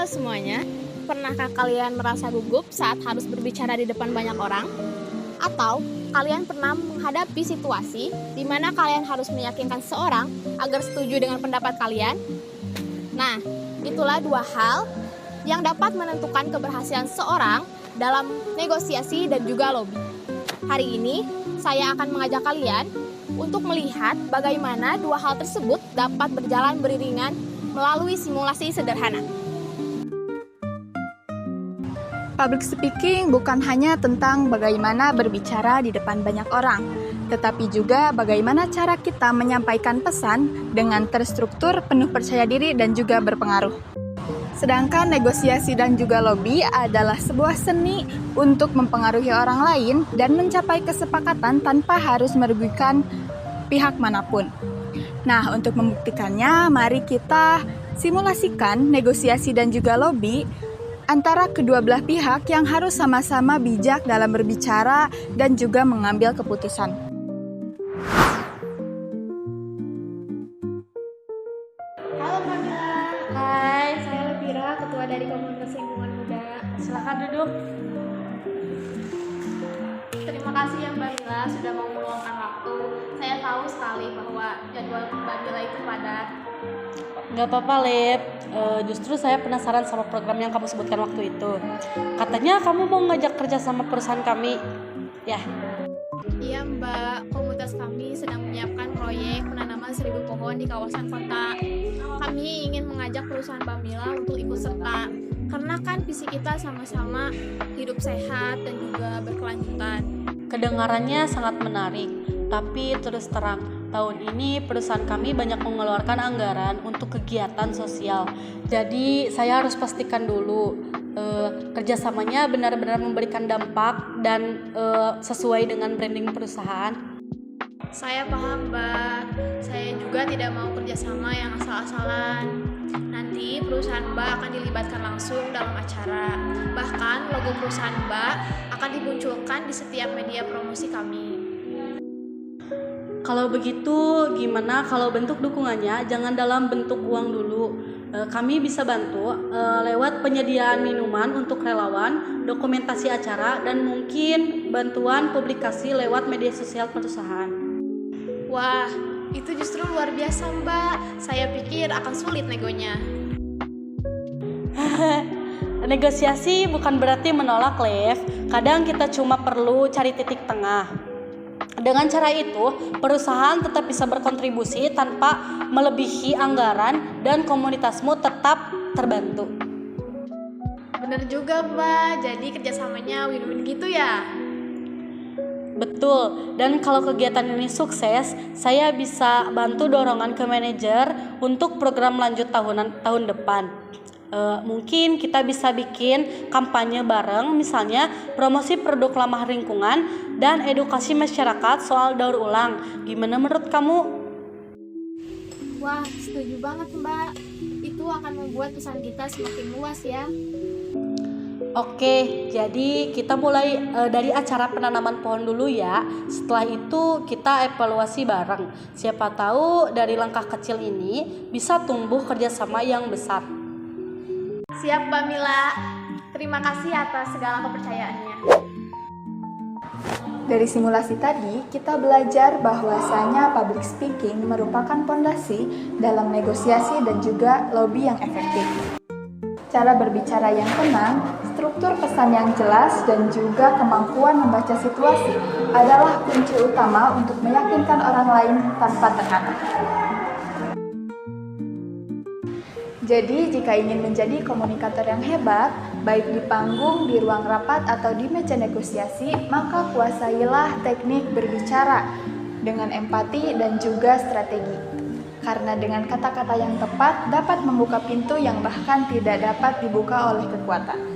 Halo semuanya, pernahkah kalian merasa gugup saat harus berbicara di depan banyak orang? Atau kalian pernah menghadapi situasi di mana kalian harus meyakinkan seorang agar setuju dengan pendapat kalian? Nah, itulah dua hal yang dapat menentukan keberhasilan seorang dalam negosiasi dan juga lobby. Hari ini, saya akan mengajak kalian untuk melihat bagaimana dua hal tersebut dapat berjalan beriringan melalui simulasi sederhana. Public speaking bukan hanya tentang bagaimana berbicara di depan banyak orang, tetapi juga bagaimana cara kita menyampaikan pesan dengan terstruktur, penuh percaya diri, dan juga berpengaruh. Sedangkan negosiasi dan juga lobby adalah sebuah seni untuk mempengaruhi orang lain dan mencapai kesepakatan tanpa harus merugikan pihak manapun. Nah, untuk membuktikannya, mari kita simulasikan negosiasi dan juga lobby antara kedua belah pihak yang harus sama-sama bijak dalam berbicara dan juga mengambil keputusan. Halo Kamila. Hai, Saya Levira, Ketua dari Komunitas Lingkungan Muda. silakan duduk. Terima kasih ya Mbak Mila sudah mau meluangkan waktu. Saya tahu sekali bahwa jadwal Mbak Mila itu padat. Gak apa-apa, Lep. Justru saya penasaran sama program yang kamu sebutkan waktu itu. Katanya kamu mau ngajak kerja sama perusahaan kami. Ya, Iya Mbak, komunitas kami sedang menyiapkan proyek penanaman 1000 pohon di kawasan kota. Kami ingin mengajak perusahaan Mbak Mila untuk ikut serta. Karena kan visi kita sama-sama hidup sehat dan juga berkelanjutan. kedengarannya sangat menarik. Tapi terus terang, tahun ini perusahaan kami banyak mengeluarkan anggaran untuk kegiatan sosial. Jadi saya harus pastikan dulu kerjasamanya benar-benar memberikan dampak dan sesuai dengan branding perusahaan. Saya paham Mbak, saya juga tidak mau kerjasama yang asal-asalan. Nanti perusahaan Mbak akan dilibatkan langsung dalam acara. Bahkan logo perusahaan Mbak akan dimunculkan di setiap media promosi kami. Kalau begitu, gimana kalau bentuk dukungannya jangan dalam bentuk uang dulu? Kami bisa bantu lewat penyediaan minuman untuk relawan, dokumentasi acara, dan mungkin bantuan publikasi lewat media sosial perusahaan. Wah, itu justru luar biasa Mbak. Saya pikir akan sulit negonya. Negosiasi bukan berarti menolak, Lev. Kadang kita cuma perlu cari titik tengah. Dengan cara itu, perusahaan tetap bisa berkontribusi tanpa melebihi anggaran dan komunitasmu tetap terbantu. Bener juga Mbak, jadi kerjasamanya win-win gitu ya? Betul, dan kalau kegiatan ini sukses, saya bisa bantu dorongan ke manajer untuk program lanjut tahun depan. Mungkin kita bisa bikin kampanye bareng, misalnya promosi produk ramah lingkungan dan edukasi masyarakat soal daur ulang. Gimana menurut kamu? Wah, setuju banget Mbak. Itu akan membuat pesan kita semakin luas ya. Oke, jadi kita mulai dari acara penanaman pohon dulu ya. Setelah itu kita evaluasi bareng. Siapa tahu dari langkah kecil ini bisa tumbuh kerjasama yang besar. Siap Mbak Mila. Terima kasih atas segala kepercayaannya. Dari simulasi tadi, kita belajar bahwasanya public speaking merupakan pondasi dalam negosiasi dan juga lobby yang efektif. Cara berbicara yang tenang, struktur pesan yang jelas, dan juga kemampuan membaca situasi adalah kunci utama untuk meyakinkan orang lain tanpa tekanan. Jadi, jika ingin menjadi komunikator yang hebat, baik di panggung, di ruang rapat, atau di meja negosiasi, maka kuasailah teknik berbicara dengan empati dan juga strategi. Karena dengan kata-kata yang tepat dapat membuka pintu yang bahkan tidak dapat dibuka oleh kekuatan.